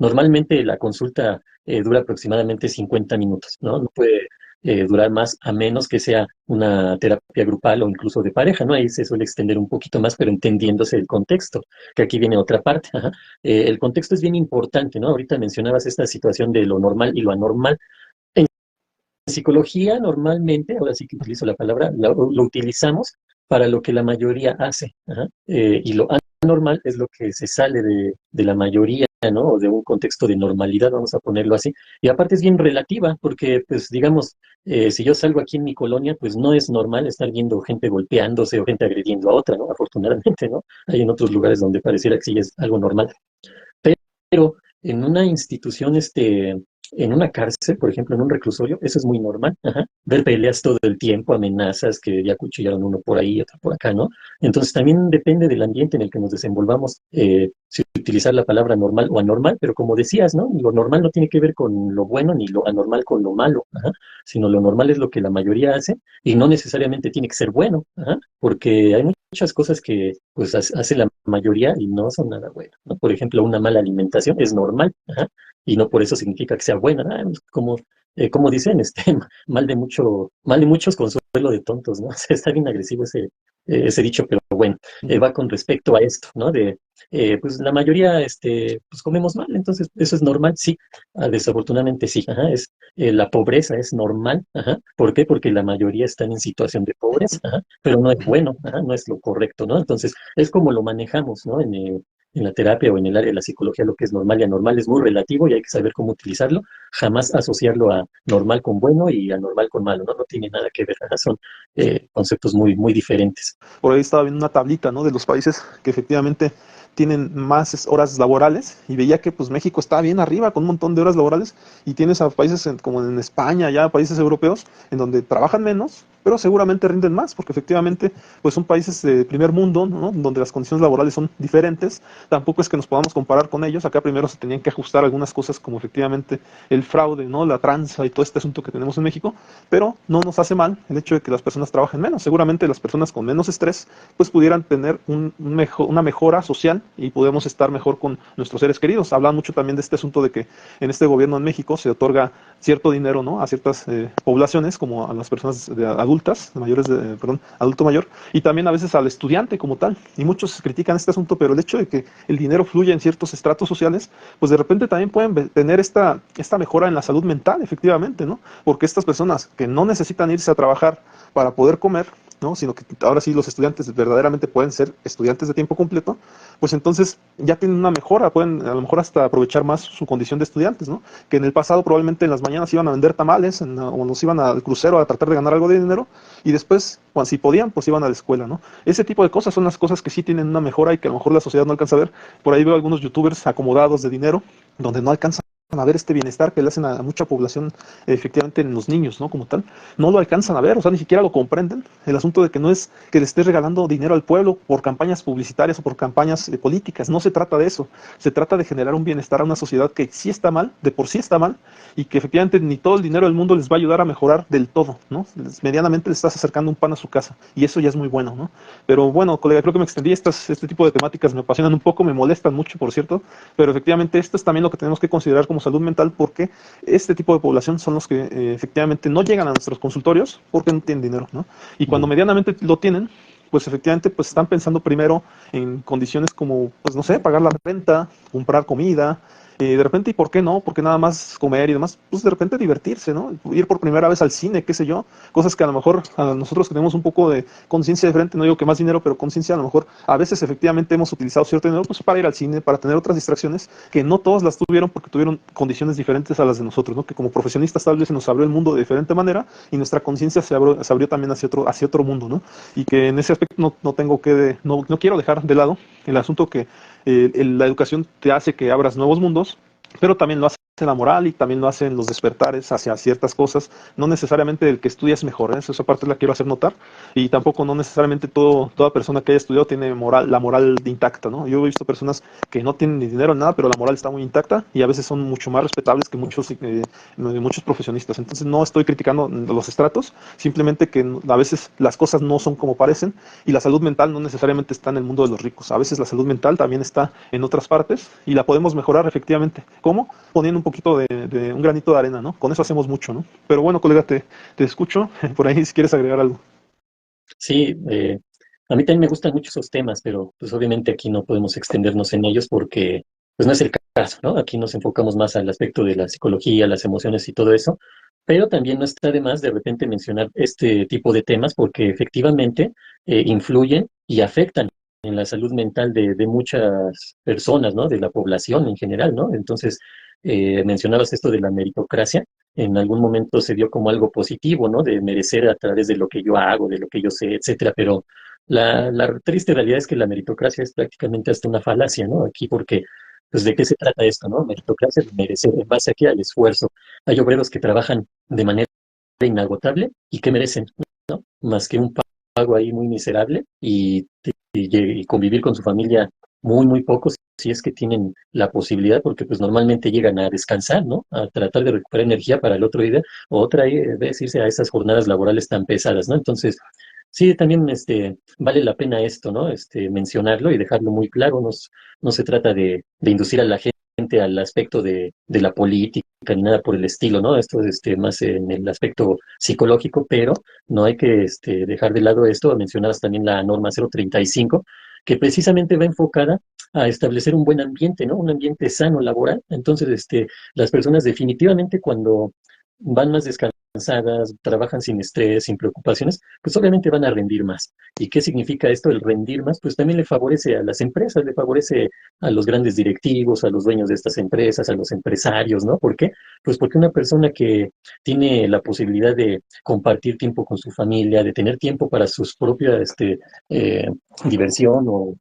Normalmente la consulta dura aproximadamente 50 minutos, ¿no? No puede durar más a menos que sea una terapia grupal o incluso de pareja, ¿no? Ahí se suele extender un poquito más, pero entendiéndose el contexto, que aquí viene otra parte. Ajá. El contexto es bien importante, ¿no? Ahorita mencionabas esta situación de lo normal y lo anormal. En psicología, normalmente, ahora sí que utilizo la palabra, lo utilizamos para lo que la mayoría hace. Ajá. Y lo anormal es lo que se sale de la mayoría, ¿no? O de un contexto de normalidad, vamos a ponerlo así. Y aparte es bien relativa, porque, pues, digamos, si yo salgo aquí en mi colonia, pues no es normal estar viendo gente golpeándose o gente agrediendo a otra, ¿no? Afortunadamente, ¿no? Hay en otros lugares donde pareciera que sí es algo normal. Pero en una institución, en una cárcel, por ejemplo, en un reclusorio, eso es muy normal. Ajá. Ver peleas todo el tiempo, amenazas que ya acuchillaron uno por ahí, otro por acá, ¿no? Entonces también depende del ambiente en el que nos desenvolvamos, si utilizar la palabra normal o anormal, pero como decías, ¿no? Lo normal no tiene que ver con lo bueno ni lo anormal con lo malo, ajá, sino lo normal es lo que la mayoría hace y no necesariamente tiene que ser bueno, ajá, porque hay muchas cosas que pues hace la mayoría y no son nada buenas, ¿no? Por ejemplo, una mala alimentación es normal, ajá, y no por eso significa que sea buena, ¿no? Como dicen, mal de muchos consuelo de tontos, ¿no? O sea, está bien agresivo ese dicho, pero bueno, va con respecto a esto, ¿no? Pues la mayoría, pues comemos mal, entonces eso es normal, sí. Desafortunadamente sí, ajá, la pobreza es normal, ajá. ¿Por qué? Porque la mayoría están en situación de pobreza, ajá, pero no es bueno, ajá, no es lo correcto, ¿no? Entonces, es como lo manejamos, ¿no? En la terapia o en el área de la psicología, lo que es normal y anormal es muy relativo y hay que saber cómo utilizarlo, jamás asociarlo a normal con bueno y anormal con malo, ¿no? No tiene nada que ver, ajá, son conceptos muy, muy diferentes. Por ahí estaba viendo una tablita, ¿no? De los países que efectivamente tienen más horas laborales y veía que pues México está bien arriba con un montón de horas laborales y tienes a países como en España, ya países europeos, en donde trabajan menos, pero seguramente rinden más, porque efectivamente pues son países de primer mundo, ¿no? Donde las condiciones laborales son diferentes. Tampoco es que nos podamos comparar con ellos. Acá primero se tenían que ajustar algunas cosas como efectivamente el fraude, ¿no? La tranza y todo este asunto que tenemos en México, pero no nos hace mal el hecho de que las personas trabajen menos. Seguramente las personas con menos estrés pues pudieran tener una mejora social y podemos estar mejor con nuestros seres queridos. Hablan mucho también de este asunto de que en este gobierno en México se otorga cierto dinero, ¿no? A ciertas poblaciones, como a las personas adultas, perdón, adulto mayor, y también a veces al estudiante como tal. Y muchos critican este asunto, pero el hecho de que el dinero fluya en ciertos estratos sociales, pues de repente también pueden tener esta mejora en la salud mental, efectivamente, ¿no? Porque estas personas que no necesitan irse a trabajar para poder comer, ¿no? Sino que ahora sí los estudiantes verdaderamente pueden ser estudiantes de tiempo completo, pues entonces ya tienen una mejora, pueden a lo mejor hasta aprovechar más su condición de estudiantes, ¿no? Que en el pasado probablemente en las mañanas iban a vender tamales o nos iban al crucero a tratar de ganar algo de dinero y después, cuando si podían, pues iban a la escuela, ¿no? Ese tipo de cosas son las cosas que sí tienen una mejora y que a lo mejor la sociedad no alcanza a ver. Por ahí veo algunos youtubers acomodados de dinero donde no alcanzan a ver este bienestar que le hacen a mucha población, efectivamente en los niños, ¿no? Como tal, no lo alcanzan a ver, o sea, ni siquiera lo comprenden. El asunto de que no es que le estés regalando dinero al pueblo por campañas publicitarias o por campañas políticas, no se trata de eso, se trata de generar un bienestar a una sociedad que sí está mal, de por sí está mal, y que efectivamente ni todo el dinero del mundo les va a ayudar a mejorar del todo, ¿no? Medianamente les estás acercando un pan a su casa, y eso ya es muy bueno, ¿no? Pero bueno, colega, creo que me extendí, este tipo de temáticas me apasionan un poco, me molestan mucho, por cierto, pero efectivamente esto es también lo que tenemos que considerar como salud mental, porque este tipo de población son los que efectivamente no llegan a nuestros consultorios porque no tienen dinero, ¿no? Y cuando Mm. medianamente lo tienen, pues efectivamente pues están pensando primero en condiciones como, pues no sé, pagar la renta, comprar comida, de repente, ¿y por qué no? Porque nada más comer y demás, pues de repente divertirse, ¿no? Ir por primera vez al cine, qué sé yo, cosas que a lo mejor a nosotros que tenemos un poco de conciencia diferente, no digo que más dinero, pero conciencia a lo mejor a veces efectivamente hemos utilizado cierto dinero pues para ir al cine, para tener otras distracciones que no todas las tuvieron porque tuvieron condiciones diferentes a las de nosotros, ¿no? Que como profesionistas tal vez se nos abrió el mundo de diferente manera y nuestra conciencia se abrió también hacia otro mundo, ¿no? Y que en ese aspecto no tengo no quiero dejar de lado el asunto que la educación te hace que abras nuevos mundos, pero también lo hace la moral y también lo hacen los despertares hacia ciertas cosas. No necesariamente el que estudia es mejor, ¿eh? Esa parte la quiero hacer notar. Y tampoco no necesariamente toda persona que haya estudiado tiene moral, la moral intacta, ¿no? Yo he visto personas que no tienen ni dinero ni nada, pero la moral está muy intacta y a veces son mucho más respetables que muchos profesionistas. Entonces no estoy criticando los estratos, simplemente que a veces las cosas no son como parecen y la salud mental no necesariamente está en el mundo de los ricos. A veces la salud mental también está en otras partes y la podemos mejorar efectivamente. ¿Cómo? Poniendo un poquito de un granito de arena, ¿no? Con eso hacemos mucho, ¿no? Pero bueno, colega, te escucho por ahí si quieres agregar algo. Sí, a mí también me gustan mucho esos temas, pero pues obviamente aquí no podemos extendernos en ellos porque pues no es el caso, ¿no? Aquí nos enfocamos más al aspecto de la psicología, las emociones y todo eso, pero también no está de más de repente mencionar este tipo de temas porque efectivamente influyen y afectan en la salud mental de muchas personas, ¿no? De la población en general, ¿no? Entonces, mencionabas esto de la meritocracia. En algún momento se vio como algo positivo, ¿no? De merecer a través de lo que yo hago, de lo que yo sé, etcétera. Pero la triste realidad es que la meritocracia es prácticamente hasta una falacia, ¿no? Aquí porque, pues, ¿de qué se trata esto, no? Meritocracia de merecer en base aquí al esfuerzo. Hay obreros que trabajan de manera inagotable y que merecen, ¿no? Más que un pago ahí muy miserable y convivir con su familia muy, muy poco, si es que tienen la posibilidad, porque pues normalmente llegan a descansar, ¿no? A tratar de recuperar energía para el otro día, o otra vez irse a esas jornadas laborales tan pesadas, ¿no? Entonces, sí, también vale la pena esto, ¿no? Mencionarlo y dejarlo muy claro. No se trata de inducir a la gente al aspecto de la política ni nada por el estilo, ¿no? Esto es más en el aspecto psicológico, pero no hay que dejar de lado esto. Mencionabas también la norma 035, que precisamente va enfocada a establecer un buen ambiente, ¿no? Un ambiente sano laboral. Entonces, las personas definitivamente cuando van más descansadas, trabajan sin estrés, sin preocupaciones, pues obviamente van a rendir más. ¿Y qué significa esto, el rendir más? Pues también le favorece a las empresas, le favorece a los grandes directivos, a los dueños de estas empresas, a los empresarios, ¿no? ¿Por qué? Pues porque una persona que tiene la posibilidad de compartir tiempo con su familia, de tener tiempo para sus propias eh, diversión o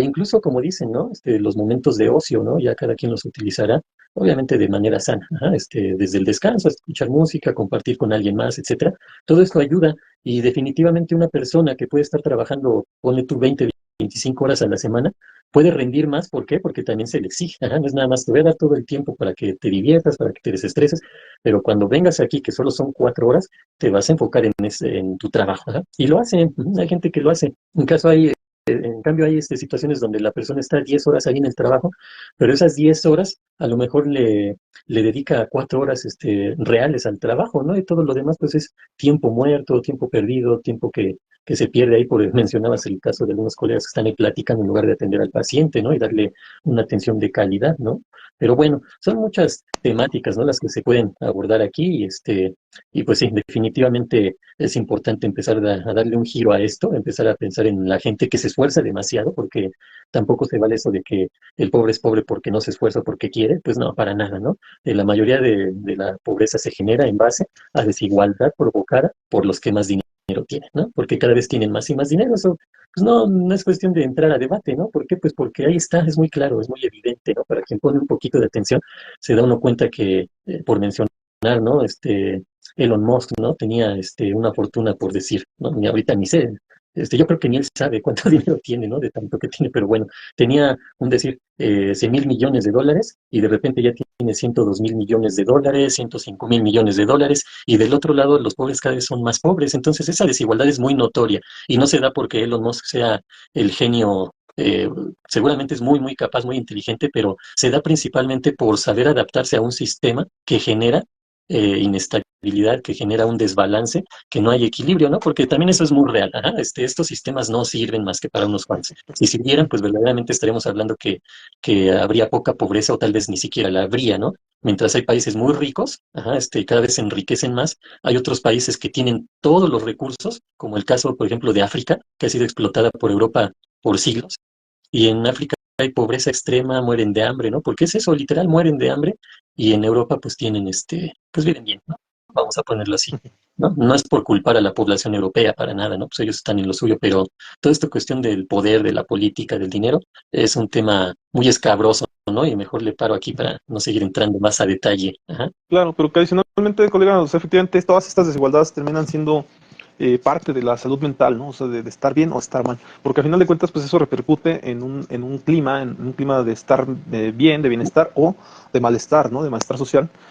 incluso, como dicen, ¿no? Los momentos de ocio, ¿no? Ya cada quien los utilizará, obviamente de manera sana, ajá, desde el descanso, escuchar música, compartir con alguien más, etcétera. Todo esto ayuda y definitivamente una persona que puede estar trabajando, ponle tú 20, 25 horas a la semana, puede rendir más. ¿Por qué? Porque también se le exige. Ajá, no es nada más, te voy a dar todo el tiempo para que te diviertas, para que te desestreses, pero cuando vengas aquí, que solo son 4 horas, te vas a enfocar en tu trabajo. Ajá. Y lo hacen, hay gente que lo hace. En cambio, hay situaciones donde la persona está 10 horas ahí en el trabajo, pero esas 10 horas a lo mejor le dedica 4 horas reales al trabajo, ¿no? Y todo lo demás, pues es tiempo muerto, tiempo perdido, tiempo que se pierde ahí. Mencionabas el caso de algunos colegas que están ahí platicando en lugar de atender al paciente, ¿no? Y darle una atención de calidad, ¿no? Pero bueno, son muchas temáticas, ¿no? Las que se pueden abordar aquí y pues sí, definitivamente es importante empezar a darle un giro a esto, empezar a pensar en la gente que se esfuerza demasiado, porque tampoco se vale eso de que el pobre es pobre porque no se esfuerza, porque quiere, pues no, para nada, ¿no? La mayoría de la pobreza se genera en base a desigualdad provocada por los que más dinero tienen, ¿no? Porque cada vez tienen más y más dinero. Eso, pues no es cuestión de entrar a debate, ¿no? ¿Por qué? Pues porque ahí está, es muy claro, es muy evidente, ¿no? Para quien pone un poquito de atención, se da uno cuenta que, por mencionar, ¿no? Elon Musk, ¿no? Tenía una fortuna por decir, ¿no? Ni ahorita ni sé. Yo creo que ni él sabe cuánto dinero tiene, ¿no? De tanto que tiene, pero bueno, tenía un decir 100.000 millones de dólares y de repente ya tiene 102.000 millones de dólares, 105.000 millones de dólares y del otro lado los pobres cada vez son más pobres. Entonces esa desigualdad es muy notoria y no se da porque Elon Musk sea el genio. Seguramente es muy, muy capaz, muy inteligente, pero se da principalmente por saber adaptarse a un sistema que genera inestabilidad, que genera un desbalance, que no hay equilibrio, ¿no? Porque también eso es muy real. Ajá, estos sistemas no sirven más que para unos cuantos. Si sirvieran, pues verdaderamente estaríamos hablando que habría poca pobreza o tal vez ni siquiera la habría, ¿no? Mientras hay países muy ricos, ajá, cada vez se enriquecen más, hay otros países que tienen todos los recursos, como el caso, por ejemplo, de África, que ha sido explotada por Europa por siglos, y en África hay pobreza extrema, mueren de hambre, ¿no? Porque es eso, literal, mueren de hambre y en Europa pues tienen pues viven bien, ¿no? Vamos a ponerlo así, ¿no? No es por culpar a la población europea para nada, ¿no? Pues ellos están en lo suyo, pero toda esta cuestión del poder, de la política, del dinero, es un tema muy escabroso, ¿no? Y mejor le paro aquí para no seguir entrando más a detalle. Ajá. Claro, pero que adicionalmente, colega, o sea, efectivamente todas estas desigualdades terminan siendo parte de la salud mental, ¿no? O sea, de estar bien o estar mal. Porque al final de cuentas, pues eso repercute en un clima de estar bien, de bienestar o de malestar, ¿no? De malestar social.